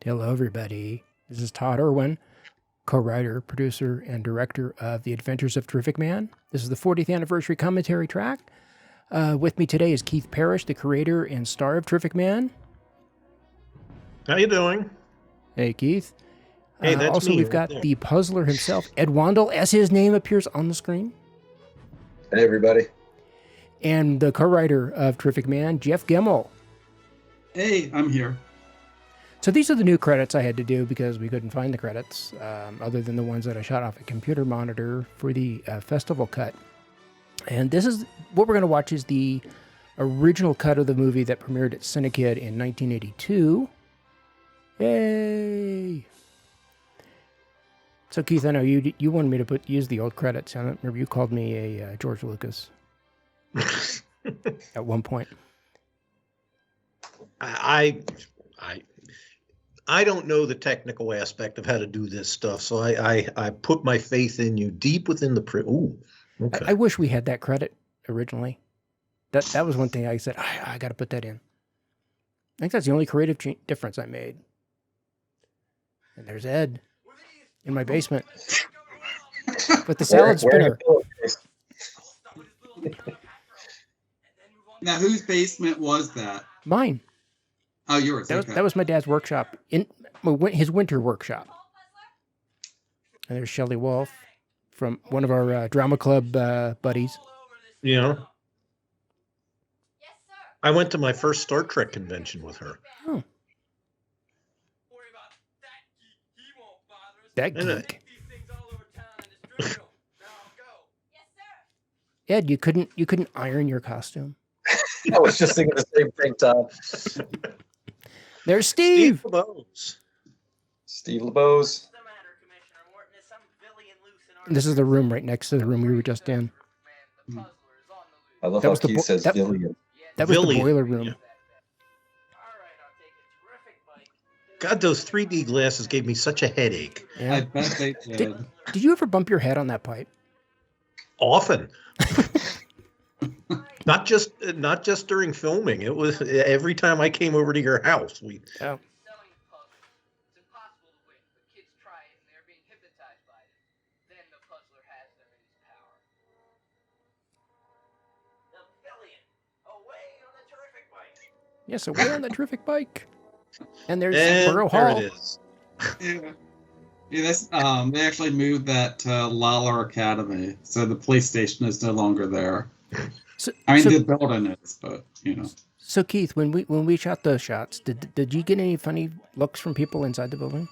Hello, everybody. This is Todd Erwin, co-writer, producer, and director of The Adventures of Terrific Man. This is the 40th anniversary commentary track. With me today is Keith Parrish, the creator and star of Terrific Man. How you doing? Hey, Keith. Hey, that's also, me we've right got there. the puzzler himself, Ed Wandall, as his name appears on the screen. Hey, everybody. And the co-writer of Terrific Man, Jeff Gemmill. Hey, I'm here. So these are the new credits I had to do because we couldn't find the credits, other than the ones that I shot off a computer monitor for the festival cut. And this is what we're going to watch is the original cut of the movie that premiered at Cinekid in 1982. Yay! So Keith, I know you wanted me to use the old credits. I don't remember you called me a George Lucas at one point. I don't know the technical aspect of how to do this stuff, so I put my faith in you deep within the Ooh, okay. I wish we had that credit originally. That was one thing I said, I got to put that in. I think that's the only creative difference I made. And there's Ed in my basement with the salad spinner. Now, whose basement was that? Mine. Oh, yours. That was my dad's workshop, his winter workshop. And there's Shelley Wolf from one of our drama club buddies. Yeah. I went to my first Star Trek convention with her. Oh. That geek. Ed, you couldn't iron your costume. I was just thinking the same thing, Tom. There's Steve. Steve LeBeau's. This is the room right next to the room we were just in. I love how Keith says Villian. That was the boiler room. Yeah. God, those 3D glasses gave me such a headache. Yeah. I bet they did. Did you ever bump your head on that pipe? Often. Not just during filming. It was every time I came over to your house. Oh. Yes, away on the terrific bike. And there's Borough Hall. There it is. Yeah, that's they actually moved that to Lawler Academy, so the police station is no longer there. The building is, but you know. So Keith, when we shot those shots, did you get any funny looks from people inside the building?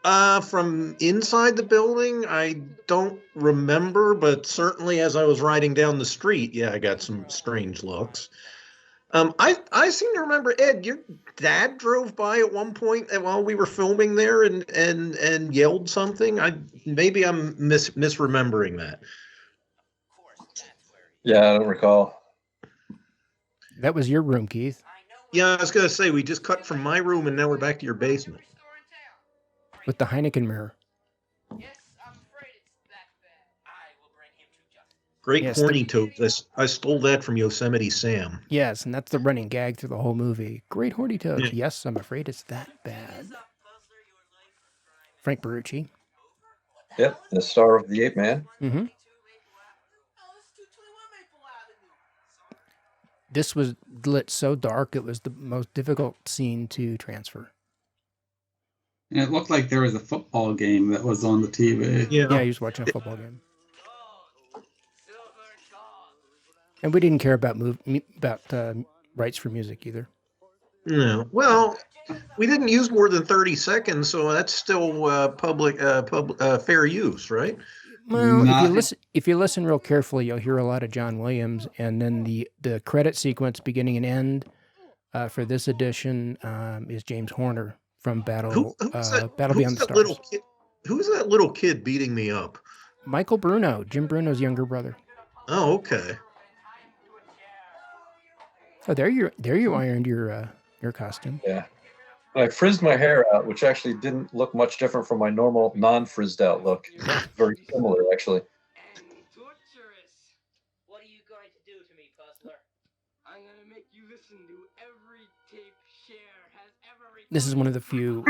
From inside the building, I don't remember, but certainly as I was riding down the street, yeah, I got some strange looks. I seem to remember, Ed, your dad drove by at one point while we were filming there and yelled something. Maybe I'm misremembering that. Yeah, I don't recall. That was your room, Keith. Yeah, I was going to say, we just cut from my room and now we're back to your basement. With the Heineken mirror. Great horny toads. I stole that from Yosemite Sam. Yes, and that's the running gag through the whole movie. Great horny toads. Yeah. Yes, I'm afraid it's that bad. Frank Berrucci. Yep, the star of The Ape Man. Mm-hmm. This was lit so dark, it was the most difficult scene to transfer. And it looked like there was a football game that was on the TV. Yeah, he was watching a football game. And we didn't care about rights for music either. No. Well, we didn't use more than 30 seconds, so that's still public fair use, right? Well, if you listen real carefully, you'll hear a lot of John Williams, and then the credit sequence beginning and end for this edition is James Horner from Battle Beyond the Stars. Who's that little kid beating me up? Michael Bruno, Jim Bruno's younger brother. Oh, okay. Oh, there you ironed your costume. Yeah. I frizzed my hair out, which actually didn't look much different from my normal non-frizzed out look. Very similar, actually. Torturous. What are you going to do to me, Puzzler? I'm going to make you listen to every tape Cher has ever recorded. This is one of the few.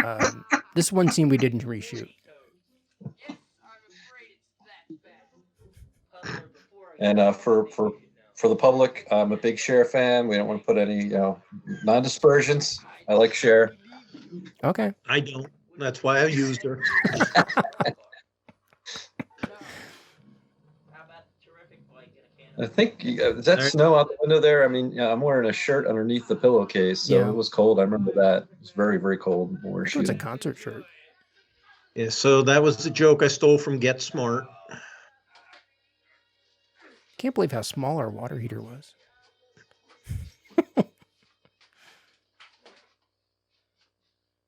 This is one scene we didn't reshoot. And for the public, I'm a big Cher fan. We don't want to put any non-dispersions. I like Cher. Okay. I don't. That's why I used her. I think is that snow out the window there? I mean, I'm wearing a shirt underneath the pillowcase, so It was cold. I remember that. It was very, very cold when we were shooting. It's a concert shirt. Yeah, so that was the joke I stole from Get Smart. Can't believe how small our water heater was.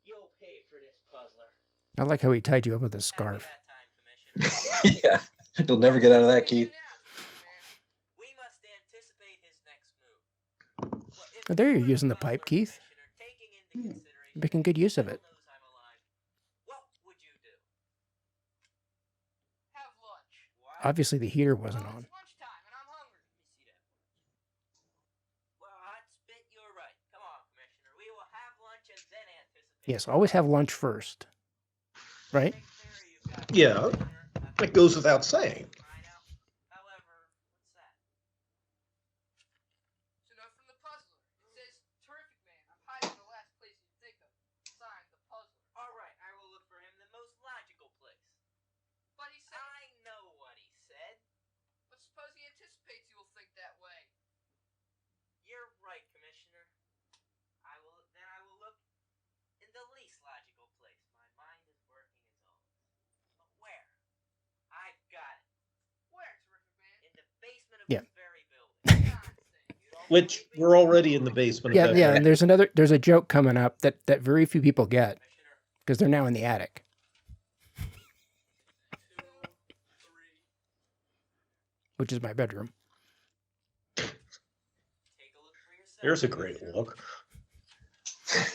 You'll pay for this, puzzler. I like how he tied you up with a scarf. Yeah, you'll never get out of that, Keith. We must anticipate his next move. Oh, there you're using the pipe, Keith. Making good use of it. What would you do? Have lunch. Obviously, the heater wasn't on. Lunchtime, and I'm hungry. Let me see that. Well, I'd spit you're right. Come on, Commissioner. We will have lunch and then anticipate. Yes, always have lunch first. Right? Yeah, that goes without saying. However, what's that? It's a note from the puzzler. It says, "Terrific man, I'm hiding in the last place you think of. Signed, the puzzler." All right, I will look for him the most logical place. But he said, I know what he said. but suppose he anticipates you will think that way. You're right, Commissioner. I will look in the least logical place. My mind is working as always. But where? I got it. Where, terrific man? In the basement of Yeah. this very building. Which we're already in the basement. Yeah, of that yeah. building. And there's a joke coming up that very few people get because they're now in the attic. Which is my bedroom. Take a look for yourself. There's a great look. As I said,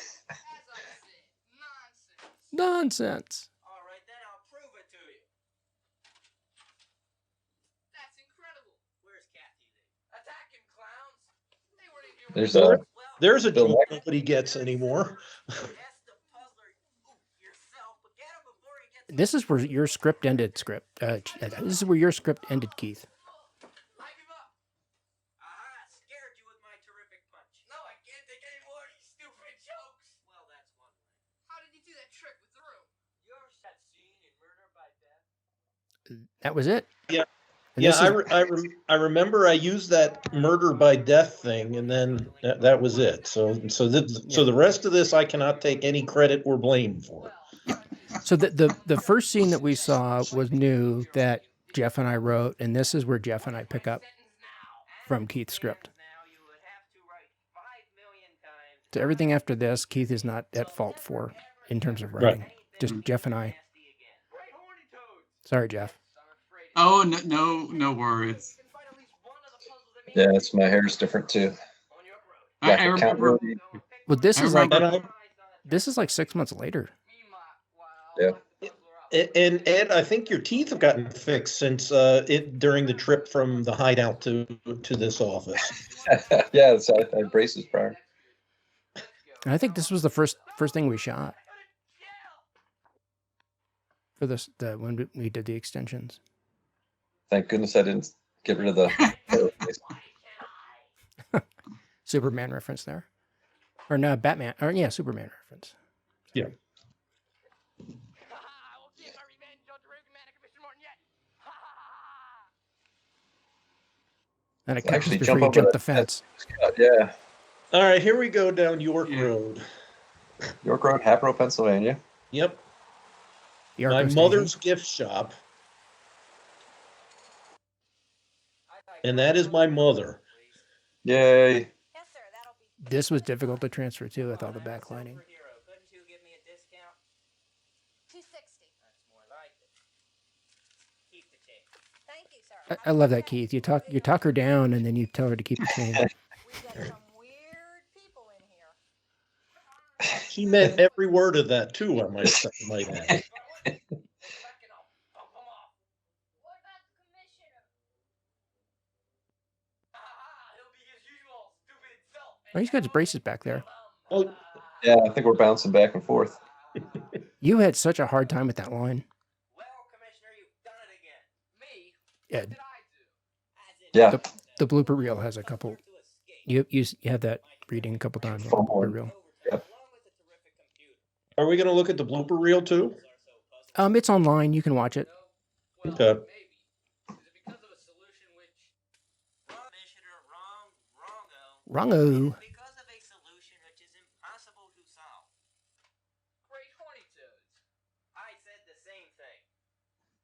nonsense. Nonsense. All right, then I'll prove it to you. That's incredible. Where's Kathy? Attack him, clowns. They weren't in here. There's Well, a There's a Bill joke Mack. nobody gets anymore. Ask the puzzler yourself, but get him before he gets. This is where your script ended. This is where your script ended, Keith. I give up. Aha, scared you with my terrific punch. No, I can't take any more of these stupid jokes. Well, that's one way. How did you do that trick with the room? You're that scene in Murder by Death. That was it. Yeah. And Yeah, this is- I remember I used that murder by death thing, and then that was it. So the rest of this I cannot take any credit or blame for. So the first scene that we saw was new that Jeff and I wrote, and this is where Jeff and I pick up from Keith's script. Now you would have to write 5 million times. So everything after this, Keith is not at fault for in terms of writing. Just Jeff and I. Great horny toads. Sorry, Jeff. Oh, no worries. Yeah, it's my hair's different too. I remember. Well, this I is like remember- this is like 6 months later. Yeah. And Ed, I think your teeth have gotten fixed since during the trip from the hideout to this office. Yeah, so I had braces prior. And I think this was the first thing we shot for this when we did the extensions. Thank goodness I didn't get rid of the. Superman reference there, or no, Batman, or yeah, Superman reference. Yeah. I will get my revenge on terrific man and Commissioner Morton yet. And it Actually, comes before jump you over jump that the fence. Yeah, All right, here we go down York Yeah. Road. York Road, Hatboro, Pennsylvania. Yep, The my Arco mother's Station. gift shop, and that is my mother. Yay! Yes, sir. That'll be. This was difficult to transfer too with all the backlighting. Superhero. Couldn't you give me a discount? 260. That's more like it. Keep the change. Thank you, sir. I love that, Keith. You talk her down, and then you tell her to keep the change. We got some weird people in here. She meant every word of that too. I might add. What about the commissioner? He'll be his usual stupid self. Oh, he's got his braces back there. Oh, Yeah, I think we're bouncing back and forth. You had such a hard time with that line. Well, Commissioner, you've done it again. Me? Ed. What did I do? As it Yeah. The blooper reel has a couple. You have that reading a couple times on the blooper reel. Yep. Are we going to look at the blooper reel too? It's online. You can watch it. Well, Okay. maybe. Is it because of a solution which... Commissioner, wrongo. Wrongo. Because of a solution which is impossible to solve. Great horny toads. I said the same thing.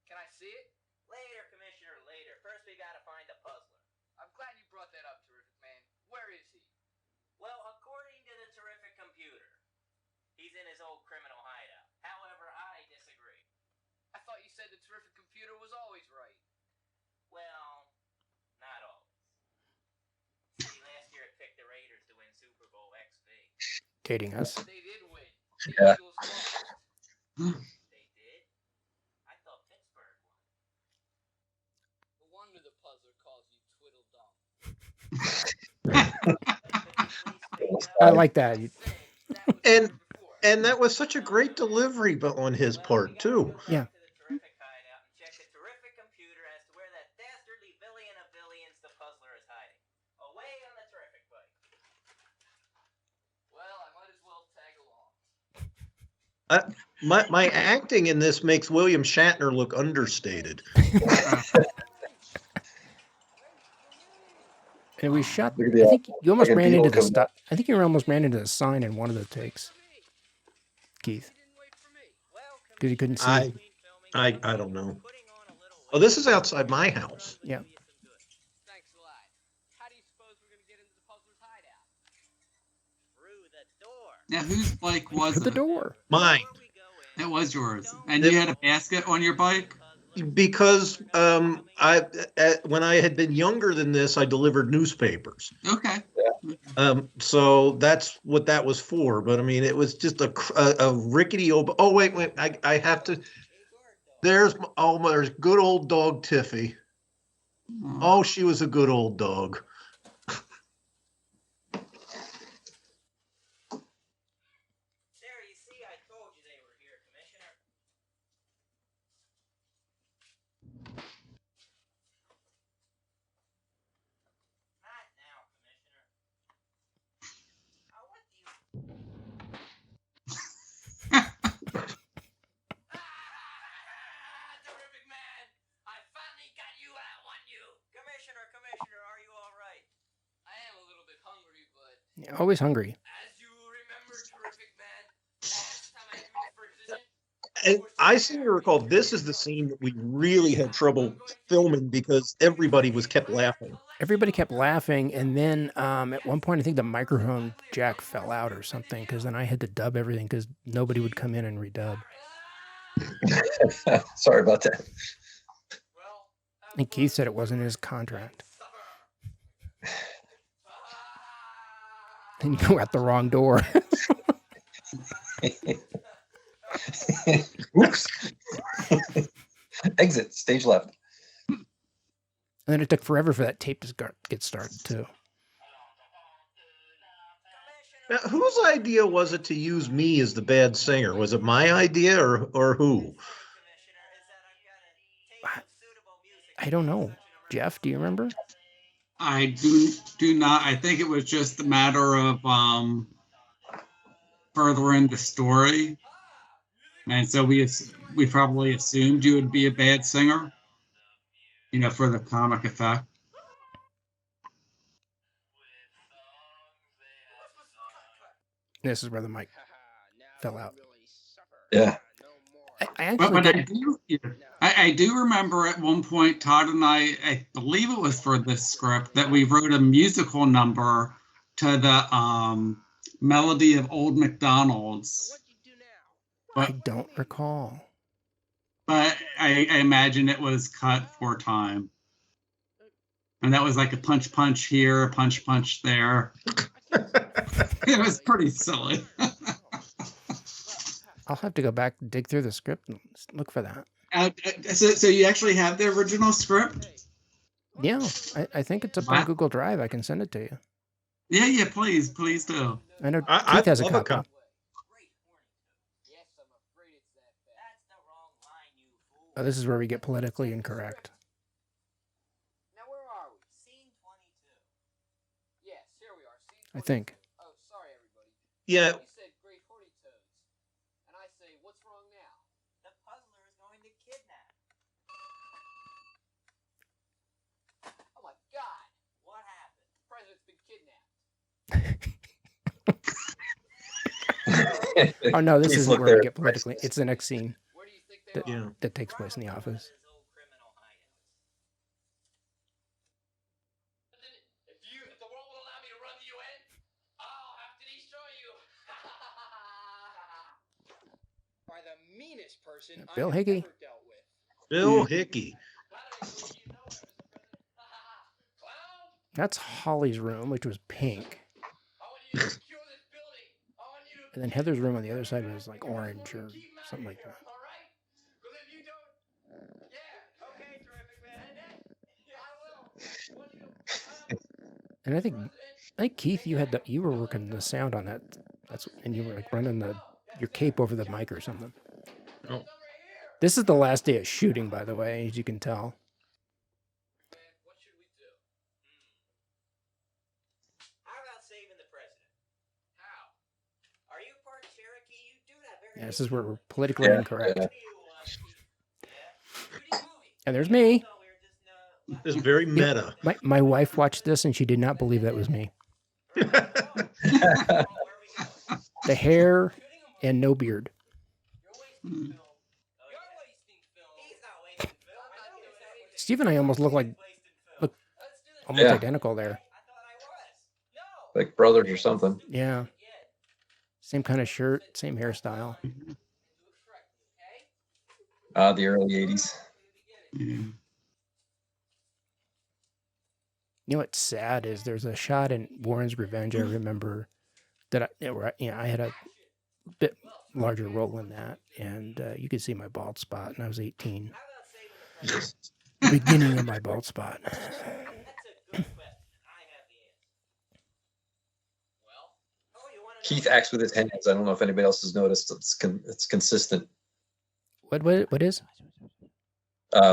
Can I see it? Later, Commissioner, later. First we gotta find the puzzler. I'm glad you brought that up, Terrific Man. Where is he? Well, according to the Terrific Computer, he's in his old criminal hideout. However, I disagree. I thought you said the Terrific Computer was always right. Well, not always. See, last year it picked the Raiders to win Super Bowl XV. Dating us. They did win. Yeah. Eagles lost. They did? I thought Pittsburgh won. No wonder the puzzler calls you Twiddle Dum. I like that. And that was such a great delivery, but on his part too. Yeah. To the Terrific hideout and check the Terrific Computer as to where that dastardly billion of billions the puzzler is hiding. Away on the Terrific bike. Well, I might as well tag along. My acting in this makes William Shatner look understated. And we shot. Look at the- I think you almost like a ran beetle into the coming stop. I think you almost ran into the sign in one of the takes, Keith, because you couldn't see. I don't know. Oh, this is outside my house. Yeah. Thanks a lot. How do you suppose we're gonna get into the puzzler's hideout? Through the door. Now, whose bike was Through the it? door. Mine. It was yours. And you had a basket on your bike? Because when I had been younger than this, I delivered newspapers. Okay. So that's what that was for. But I mean, it was just a rickety old. Oh wait, I have to. There's good old dog Tiffy. Oh, she was a good old dog. There, you see, I told you they were here, Commissioner. Not now, Commissioner. What do you... Terrific Man! I finally got you out on you! Commissioner, are you all right? I am a little bit hungry, but... Yeah, always hungry. As you remember, Terrific Man, last time I had you for visit... And I seem to recall this is the scene that we really had trouble filming because everybody kept laughing. Everybody kept laughing, and then at one point I think the microphone jack fell out or something, because then I had to dub everything because nobody would come in and redub. Sorry about that. I think Keith said it wasn't in his contract. Then you go out the wrong door. Oops. Exit, stage left. And then it took forever for that tape to get started too. Now, whose idea was it to use me as the bad singer? Was it my idea or who? I don't know. Jeff, do you remember? I do not. I think it was just a matter of furthering the story. And so we probably assumed you would be a bad singer, for the comic effect. This is where the mic fell out. Yeah. I actually But I do remember at one point, Todd and I believe it was for this script, that we wrote a musical number to the melody of Old MacDonald's. I don't recall. But I imagine it was cut for time. And that was like a punch punch here, a punch punch there. It was pretty silly. I'll have to go back and dig through the script and look for that. So you actually have the original script? Yeah, I think it's up on Google Drive. I can send it to you. Yeah, please do. I know Keith has a copy. it's that bad. That's the wrong line, you fool. Oh, this is where we get politically incorrect. Now where are we? Scene 22. Yes, here we are. Scene I think. 22. Oh, sorry everybody. Yeah. You said great horny toads. And I say, what's wrong now? The puzzler is going to kidnap. Oh my god! What happened? The president's been kidnapped. Oh no, this Please isn't look where we there. get politically. It's the next scene Where do you think they that, are? Yeah. that takes place in the office. His old criminal hideouts. If the world will allow me to run the UN, I'll have to destroy you. By the meanest person Bill I have Hickey. ever dealt with. Bill Hickey. That's Holly's room, which was pink, I want you to secure this building. I want you to and then Heather's room on the other side was like orange or something like that. all right? Because if you don't, yeah, okay, terrific man. I will. What do you? And I think Keith, you were working the sound on that. And you were like running your cape over the mic or something. Oh. This is the last day of shooting, by the way, as you can tell. What should we do? How about saving the president? How? Are you part Cherokee? You do that very Yeah, this is where we're politically Yeah, incorrect. yeah. And there's me. This is very meta. My wife watched this and she did not believe that was me. The hair and no beard. Steve and I almost look almost Yeah. identical there. Like brothers or something. Yeah. Same kind of shirt, same hairstyle. The early 80s. You know what's sad is there's a shot in Warren's Revenge I remember that I had a bit larger role in that, and you could see my bald spot, and I was 18. Beginning of my bald spot. That's a good question. I have the answer. Well, you want to Keith acts with his hands. I don't know if anybody else has noticed. It's consistent. What is?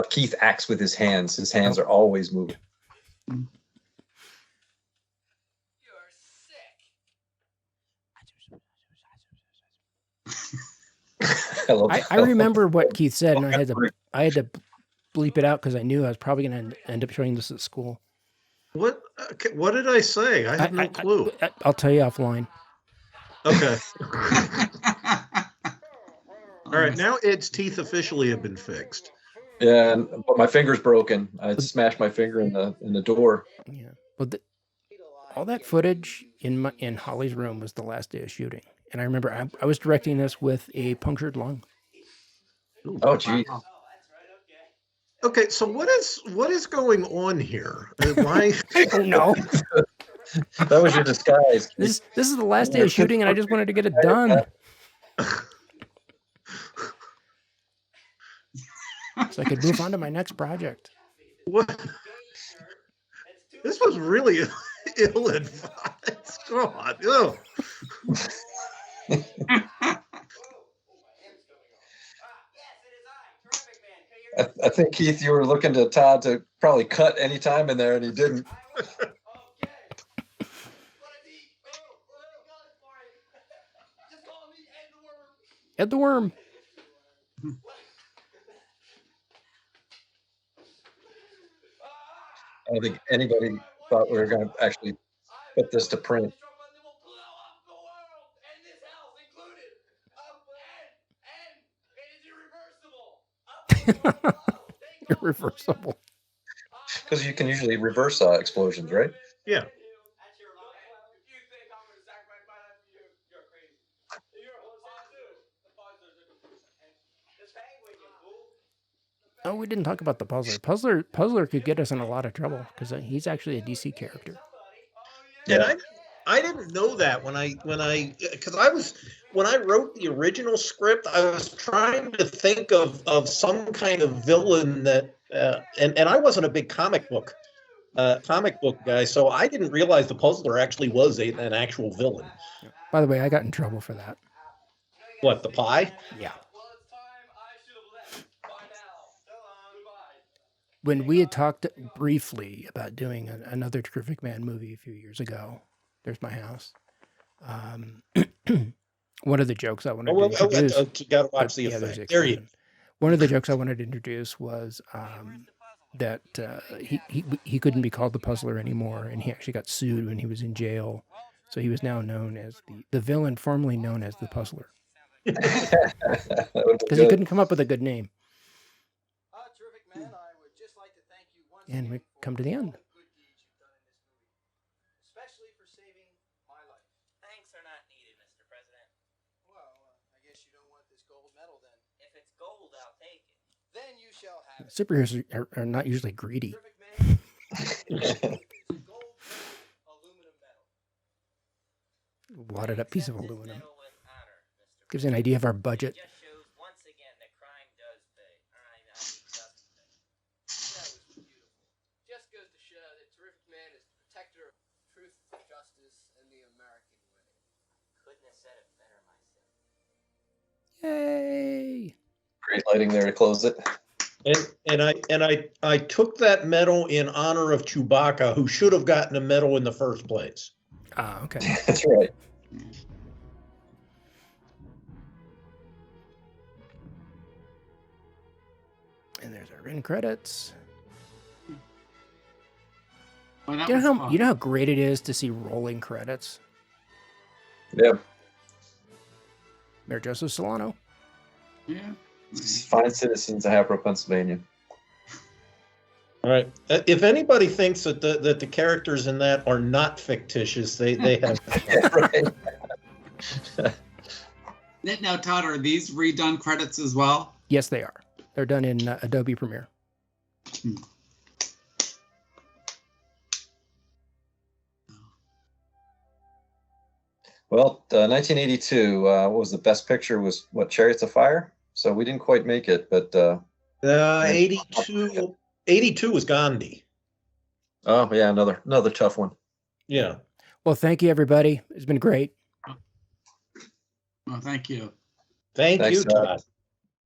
Keith acts with his hands. His hands are always moving. You're sick. I remember what Keith said, and I had to bleep it out because I knew I was probably going to end up showing this at school. What did I say? I have no clue. I'll tell you offline. Okay. All right. Now Ed's teeth officially have been fixed. Yeah, but my finger's broken. I smashed my finger in the door. Yeah, but all that footage in Holly's room was the last day of shooting, and I remember I was directing this with a punctured lung. Oh, geez. Okay, so what is going on here? Why? I don't know. That was your disguise. This is the last day of shooting, and I just wanted to get it done. So I could move on to my next project. What? This was really ill-advised. God, oh. I think, Keith, you were looking to Todd to probably cut any time in there, and he didn't. Ed the Worm. I don't think anybody thought we were going to actually put this to print. Irreversible. Because you can usually reverse explosions, right? Yeah. Oh, we didn't talk about the puzzler. Puzzler could get us in a lot of trouble because he's actually a DC character. And I didn't know that when I wrote the original script, I was trying to think of some kind of villain that and I wasn't a big comic book guy, so I didn't realize the puzzler actually was an actual villain. By the way, I got in trouble for that. What, the pie? Yeah. when we had talked briefly about doing another Terrific Man movie a few years ago, there's my house. One of the jokes I wanted to introduce. You got to watch the yeah, there's effect. the There you explosion. One of the jokes I wanted to introduce was that he couldn't be called the Puzzler anymore, and he actually got sued when he was in jail. So he was now known as the villain formerly known as the Puzzler. Because he couldn't come up with a good name. Terrific man, I would just like to thank you once And we again for come to the end. all the good deeds you've done in this movie, especially for saving my life. Thanks are not needed, Mr. President. Well, I guess you don't want this gold medal then. If it's gold, I'll take it. Then you shall have it. Superheroes are not usually greedy. Terrific man, this gold aluminum medal. Wadded up piece of Accept this aluminum. medal with honor, Mr. Gives you an idea of our budget. It just shows once again that crime does pay. I mean, doesn't pay. That was beautiful. Just goes to show that Terrific Man is the protector of truth, justice, and the American way. Couldn't have said it better myself. Yay! Great lighting there to close it. I took that medal in honor of Chewbacca, who should have gotten a medal in the first place. Ah, okay. That's right. And there's our end credits. Well, that You was know how fun. you know how great it is to see rolling credits. Yeah. Mayor Joseph Solano. Yeah. Fine citizens of Hatboro, Pennsylvania. All right. If anybody thinks that the characters in that are not fictitious, they have. Right. Now, Todd, are these redone credits as well? Yes, they are. They're done in Adobe Premiere. Well, 1982, what was the best picture was what, Chariots of Fire? So we didn't quite make it, but 82 was Gandhi. oh yeah, another tough one. Yeah. Well, thank you, everybody. It's been great. Well, thank you. Thank Thanks, you, Todd. Todd.